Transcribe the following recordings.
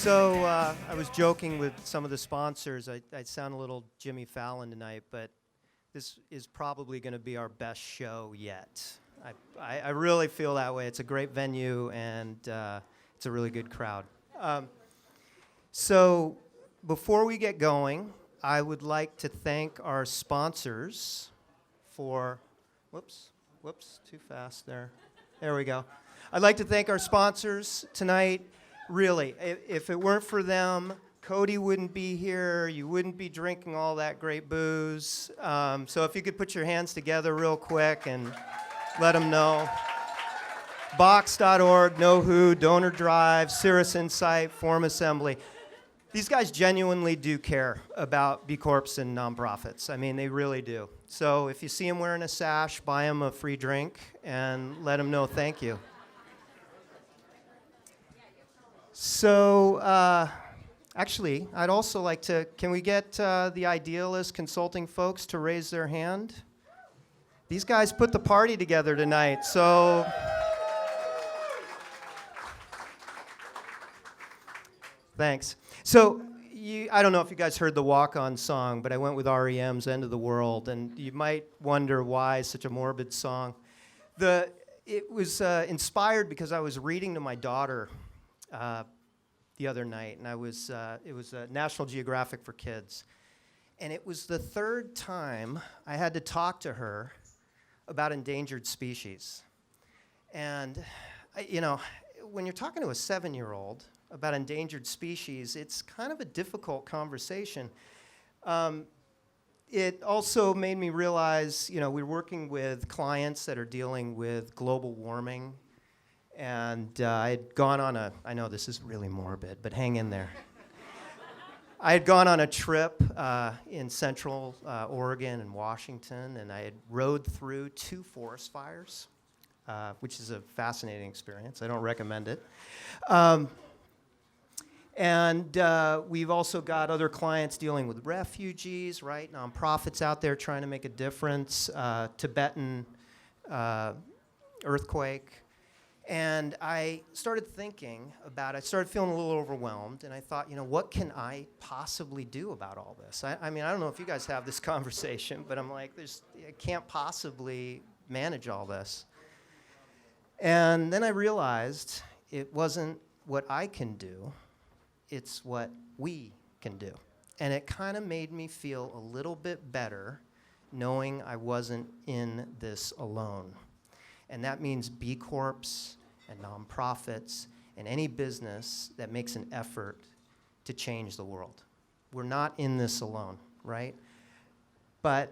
I was joking with some of the sponsors. I sound a little Jimmy Fallon tonight, but this is probably going to be our best show yet. I really feel that way. It's a great venue, and it's a really good crowd. So before we get going, I would like to thank our sponsors for, whoops, too fast there. There we go. I'd like to thank our sponsors tonight. Really, if it weren't for them, Cody wouldn't be here. You wouldn't be drinking all that great booze. So if you could put your hands together real quick and let them know. Box.org, Know Who, Donor Drive, Cirrus Insight, Form Assembly. These guys genuinely do care about B Corps and nonprofits. I mean, they really do. So if you see them wearing a sash, buy them a free drink and let them know thank you. So, actually, I'd also like to, can we get the Idealist consulting folks to raise their hand? These guys put the party together tonight, so. Thanks. So, I don't know if you guys heard the walk-on song, but I went with REM's End of the World, and you might wonder why such a morbid song. It was inspired because I was reading to my daughter the other night, and it was National Geographic for Kids. And it was the third time I had to talk to her about endangered species. And, when you're talking to a 7-year-old about endangered species, it's kind of a difficult conversation. It also made me realize, we're working with clients that are dealing with global warming. And I had gone on I know this is really morbid, but hang in there. I had gone on a trip in central Oregon and Washington, and I had rode through 2 forest fires, which is a fascinating experience. I don't recommend it. And we've also got other clients dealing with refugees, right? Nonprofits out there trying to make a difference, Tibetan earthquake. And I started thinking about it. I started feeling a little overwhelmed, and I thought, what can I possibly do about all this? I mean, I don't know if you guys have this conversation, but I'm like, I can't possibly manage all this. And then I realized it wasn't what I can do, it's what we can do. And it kind of made me feel a little bit better knowing I wasn't in this alone. And that means B Corps and nonprofits and any business that makes an effort to change the world. We're not in this alone, right? But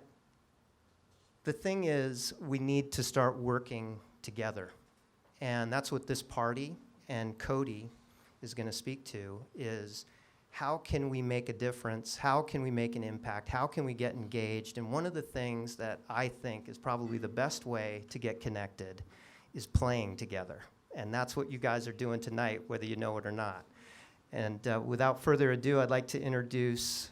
the thing is, we need to start working together. And that's what this party and Cody is going to speak to, is how can we make a difference? How can we make an impact? How can we get engaged? And one of the things that I think is probably the best way to get connected is playing together. And that's what you guys are doing tonight, whether you know it or not. And without further ado, I'd like to introduce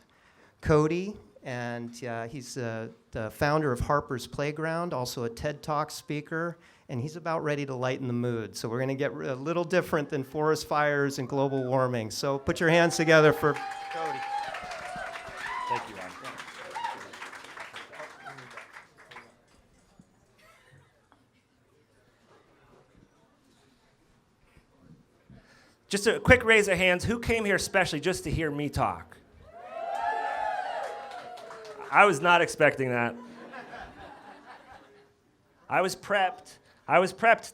Cody. And he's the founder of Harper's Playground, also a TED Talk speaker. And he's about ready to lighten the mood. So we're going to get a little different than forest fires and global warming. So put your hands together for Cody. Thank you, Ron. Just a quick raise of hands. Who came here especially just to hear me talk? I was not expecting that. I was prepped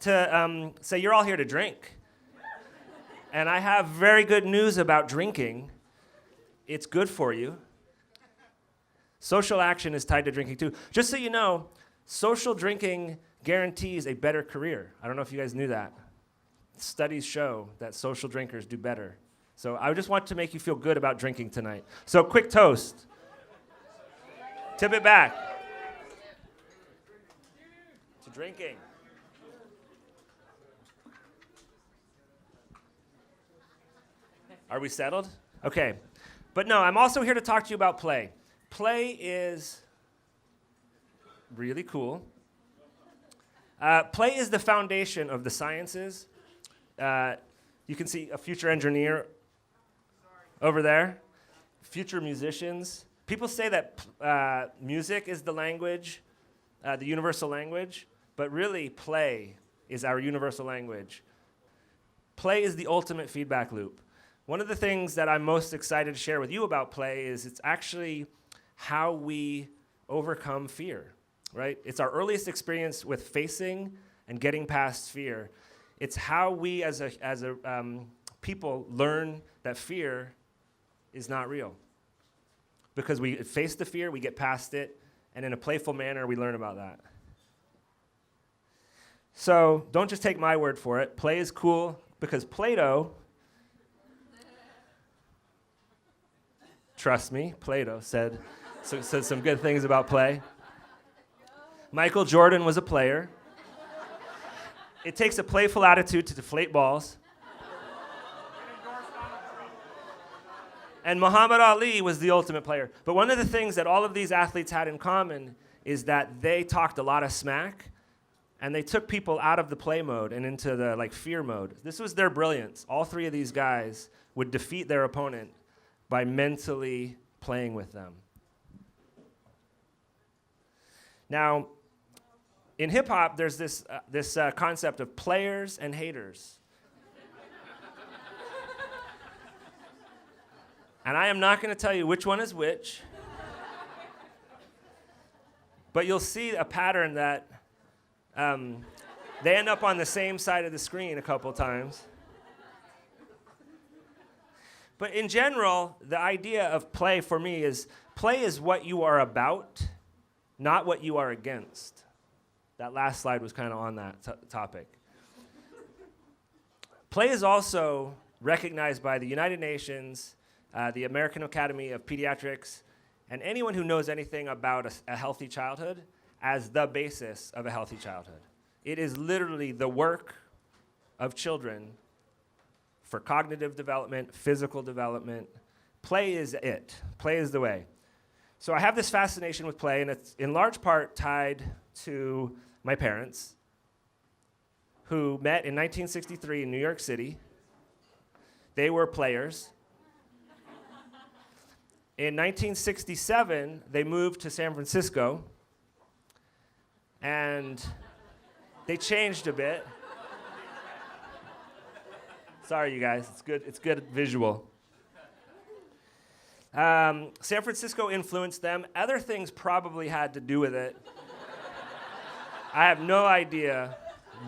to say, you're all here to drink. And I have very good news about drinking. It's good for you. Social action is tied to drinking too. Just so you know, social drinking guarantees a better career. I don't know if you guys knew that. Studies show that social drinkers do better. So I just want to make you feel good about drinking tonight. So quick toast. Tip it back. To drinking. Are we settled? Okay. But no, I'm also here to talk to you about play. Play is really cool. Play is the foundation of the sciences. You can see a future engineer over there, future musicians. People say that music is the language, the universal language, but really play is our universal language. Play is the ultimate feedback loop. One of the things that I'm most excited to share with you about play is it's actually how we overcome fear, right? It's our earliest experience with facing and getting past fear. It's how we as people learn that fear is not real. Because we face the fear, we get past it, and in a playful manner, we learn about that. So don't just take my word for it. Play is cool because Plato, trust me, Plato said some good things about play. Michael Jordan was a player. It takes a playful attitude to deflate balls. And Muhammad Ali was the ultimate player. But one of the things that all of these athletes had in common is that they talked a lot of smack, and they took people out of the play mode and into the fear mode. This was their brilliance. All three of these guys would defeat their opponent by mentally playing with them. Now, in hip hop, there's this concept of players and haters. And I am not going to tell you which one is which, but you'll see a pattern that they end up on the same side of the screen a couple times. But in general, the idea of play for me is play is what you are about, not what you are against. That last slide was kind of on that topic. Play is also recognized by the United Nations, the American Academy of Pediatrics, and anyone who knows anything about a healthy childhood as the basis of a healthy childhood. It is literally the work of children for cognitive development, physical development. Play is it. Play is the way. So I have this fascination with play, and it's in large part tied to my parents, who met in 1963 in New York City. They were players. In 1967, they moved to San Francisco, and they changed a bit. Sorry, you guys. It's good visual. San Francisco influenced them. Other things probably had to do with it. I have no idea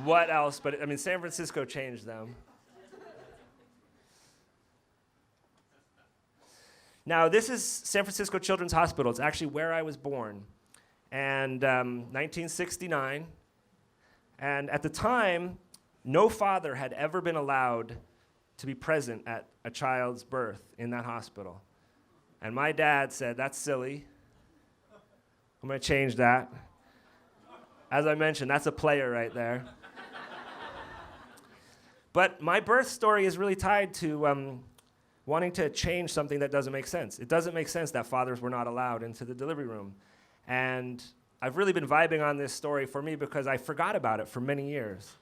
what else, but San Francisco changed them. Now, this is San Francisco Children's Hospital. It's actually where I was born. And 1969. And at the time, no father had ever been allowed to be present at a child's birth in that hospital. And my dad said, that's silly. I'm going to change that. As I mentioned, that's a player right there. But my birth story is really tied to wanting to change something that doesn't make sense. It doesn't make sense that fathers were not allowed into the delivery room. And I've really been vibing on this story for me because I forgot about it for many years.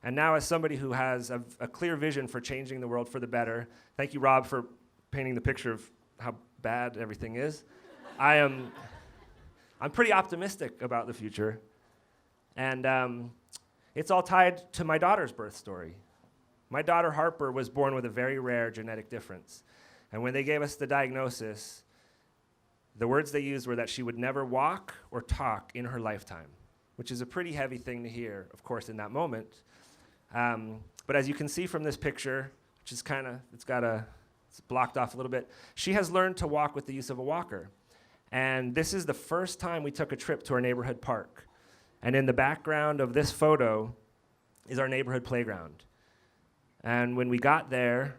And now as somebody who has a clear vision for changing the world for the better, thank you, Rob, for painting the picture of how bad everything is. I'm pretty optimistic about the future. And it's all tied to my daughter's birth story. My daughter, Harper, was born with a very rare genetic difference. And when they gave us the diagnosis, the words they used were that she would never walk or talk in her lifetime, which is a pretty heavy thing to hear, of course, in that moment. But as you can see from this picture, which is it's blocked off a little bit, she has learned to walk with the use of a walker. And this is the first time we took a trip to our neighborhood park. And in the background of this photo is our neighborhood playground. And when we got there,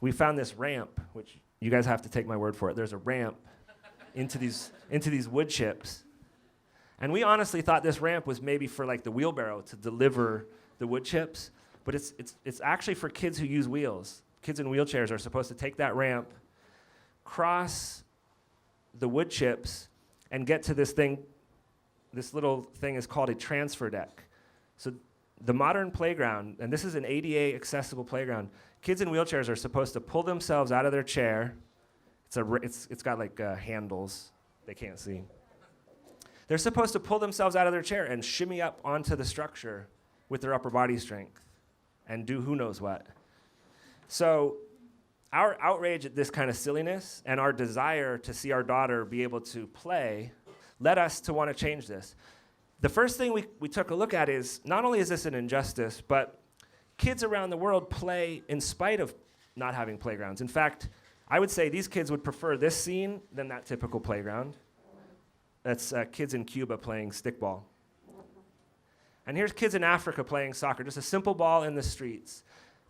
we found this ramp, which you guys have to take my word for it. There's a ramp into these wood chips. And we honestly thought this ramp was maybe for the wheelbarrow to deliver the wood chips, but it's actually for kids who use wheels. Kids in wheelchairs are supposed to take that ramp, cross the wood chips, and get to this thing. This little thing is called a transfer deck. So the modern playground, and this is an ADA accessible playground, Kids in wheelchairs are supposed to pull themselves out of their chair. It's got like handles. They can't see. They're supposed to pull themselves out of their chair and shimmy up onto the structure with their upper body strength and do who knows what. So our outrage at this kind of silliness and our desire to see our daughter be able to play led us to want to change this. The first thing we took a look at is, not only is this an injustice, but kids around the world play in spite of not having playgrounds. In fact, I would say these kids would prefer this scene than that typical playground. That's kids in Cuba playing stickball. And here's kids in Africa playing soccer, just a simple ball in the streets.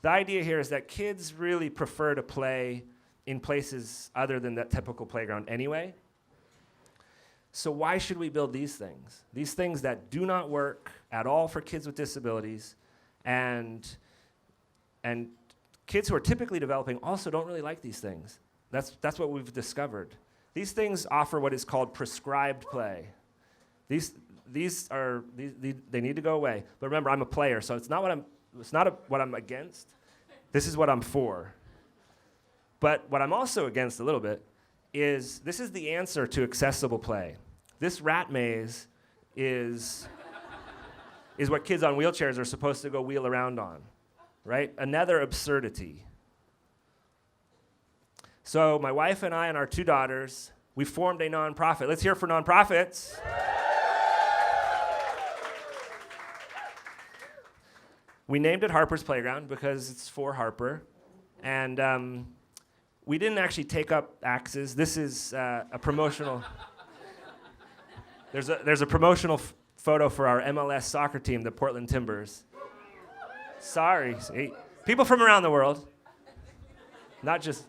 The idea here is that kids really prefer to play in places other than that typical playground anyway. So why should we build these things? These things that do not work at all for kids with disabilities, and kids who are typically developing also don't really like these things. That's what we've discovered. These things offer what is called prescribed play. They need to go away. But remember, I'm a player, so it's not what I'm against. This is what I'm for. But what I'm also against a little bit is this is the answer to accessible play. This rat maze is what kids on wheelchairs are supposed to go wheel around on, right? Another absurdity. So my wife and I and our 2 daughters, we formed a nonprofit. Let's hear for nonprofits. We named it Harper's Playground because it's for Harper. And we didn't actually take up axes. This is a promotional. There's a promotional photo for our MLS soccer team, the Portland Timbers. Sorry. See, people from around the world. Not just.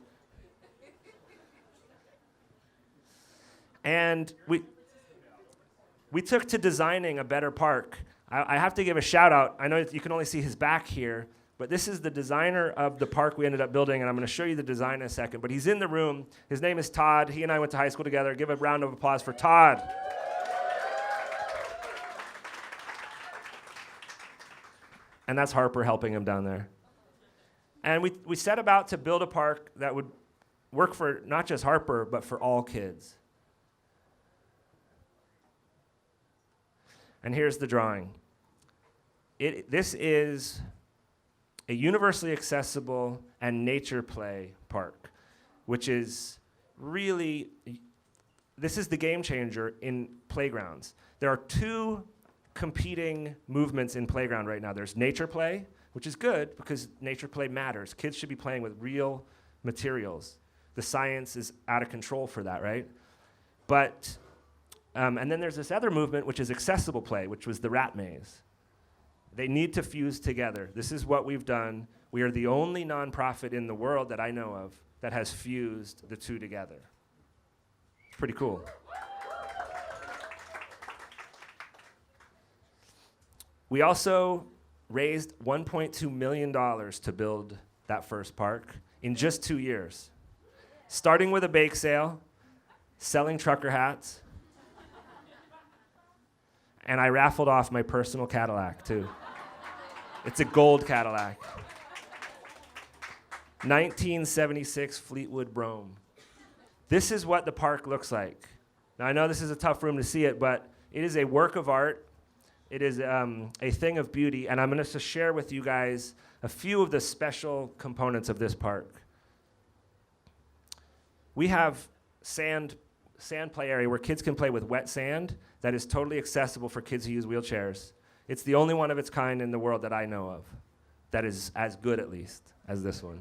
And we took to designing a better park. I have to give a shout out. I know you can only see his back here, but this is the designer of the park we ended up building, and I'm going to show you the design in a second. But he's in the room. His name is Todd. He and I went to high school together. Give a round of applause for Todd. And that's Harper helping him down there. And we set about to build a park that would work for not just Harper, but for all kids. And here's the drawing. This is a universally accessible and nature play park, which is really, this is the game changer in playgrounds. There are 2 competing movements in playground right now. There's nature play, which is good because nature play matters. Kids should be playing with real materials. The science is out of control for that, right? But, and then there's this other movement, which is accessible play, which was the rat maze. They need to fuse together. This is what we've done. We are the only nonprofit in the world that I know of that has fused the 2 together. It's pretty cool. We also raised $1.2 million to build that first park in just 2 years, starting with a bake sale, selling trucker hats, and I raffled off my personal Cadillac, too. It's a gold Cadillac. 1976 Fleetwood Brougham. This is what the park looks like. Now, I know this is a tough room to see it, but it is a work of art. It is a thing of beauty, and I'm going to share with you guys a few of the special components of this park. We have sand play area where kids can play with wet sand that is totally accessible for kids who use wheelchairs. It's the only one of its kind in the world that I know of that is as good, at least, as this one.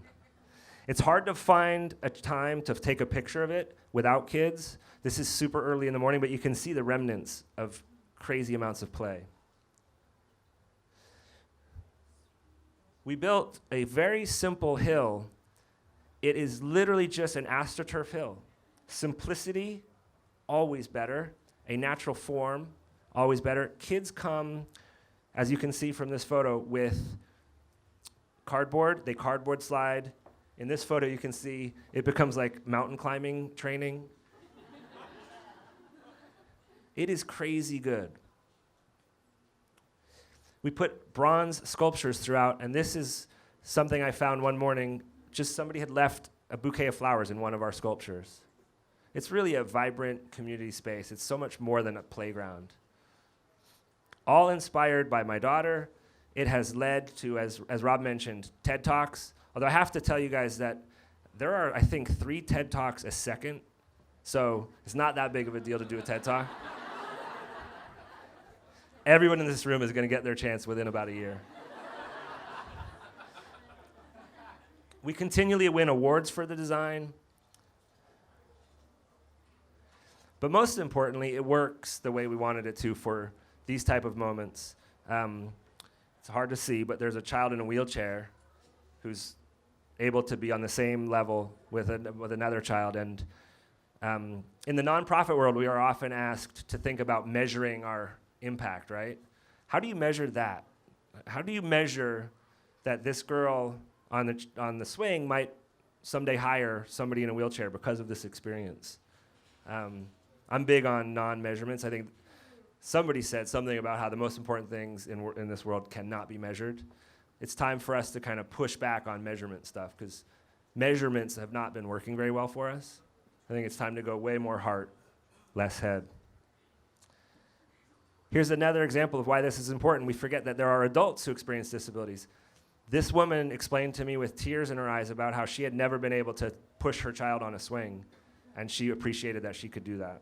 It's hard to find a time to take a picture of it without kids. This is super early in the morning, but you can see the remnants of crazy amounts of play. We built a very simple hill. It is literally just an AstroTurf hill. Simplicity, always better. A natural form, always better. Kids come, as you can see from this photo, with cardboard. They cardboard slide. In this photo, you can see it becomes like mountain climbing training. It is crazy good. We put bronze sculptures throughout, and this is something I found one morning. Just somebody had left a bouquet of flowers in one of our sculptures. It's really a vibrant community space. It's so much more than a playground. All inspired by my daughter. It has led to, as Rob mentioned, TED Talks. Although I have to tell you guys that there are, I think, 3 TED Talks a second. So it's not that big of a deal to do a TED Talk. Everyone in this room is going to get their chance within about a year. We continually win awards for the design. But most importantly, it works the way we wanted it to for these type of moments. It's hard to see, but there's a child in a wheelchair who's able to be on the same level with another child. And in the nonprofit world, we are often asked to think about measuring our impact, right? How do you measure that? How do you measure that this girl on the swing might someday hire somebody in a wheelchair because of this experience? I'm big on non-measurements. I think somebody said something about how the most important things in this world cannot be measured. It's time for us to kind of push back on measurement stuff because measurements have not been working very well for us. I think it's time to go way more heart, less head. Here's another example of why this is important. We forget that there are adults who experience disabilities. This woman explained to me with tears in her eyes about how she had never been able to push her child on a swing, and she appreciated that she could do that.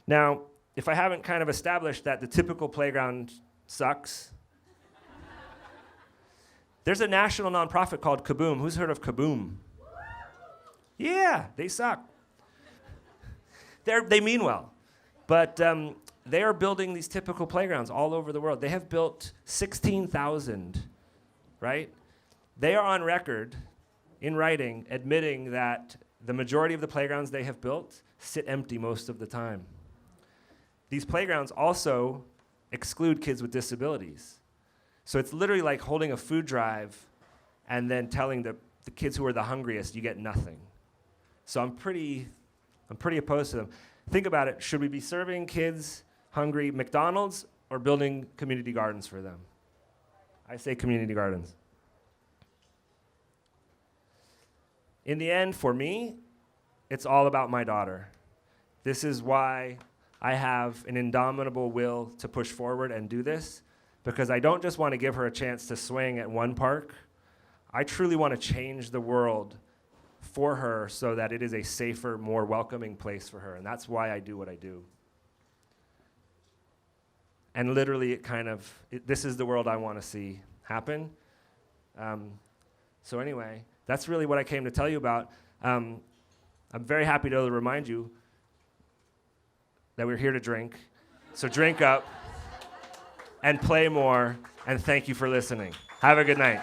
Now, if I haven't kind of established that the typical playground sucks, there's a national nonprofit called Kaboom. Who's heard of Kaboom? Yeah, they suck. They mean well, but they are building these typical playgrounds all over the world. They have built 16,000, right? They are on record, in writing, admitting that the majority of the playgrounds they have built sit empty most of the time. These playgrounds also exclude kids with disabilities. So it's literally like holding a food drive and then telling the kids who are the hungriest, you get nothing. So I'm pretty opposed to them. Think about it. Should we be serving kids hungry McDonald's or building community gardens for them? I say community gardens. In the end, for me, it's all about my daughter. This is why I have an indomitable will to push forward and do this, because I don't just want to give her a chance to swing at one park. I truly want to change the world for her so that it is a safer, more welcoming place for her, and that's why I do what I do. And literally, this is the world I want to see happen. So anyway, that's really what I came to tell you about. I'm very happy to remind you that we're here to drink. So drink up and play more, and thank you for listening. Have a good night.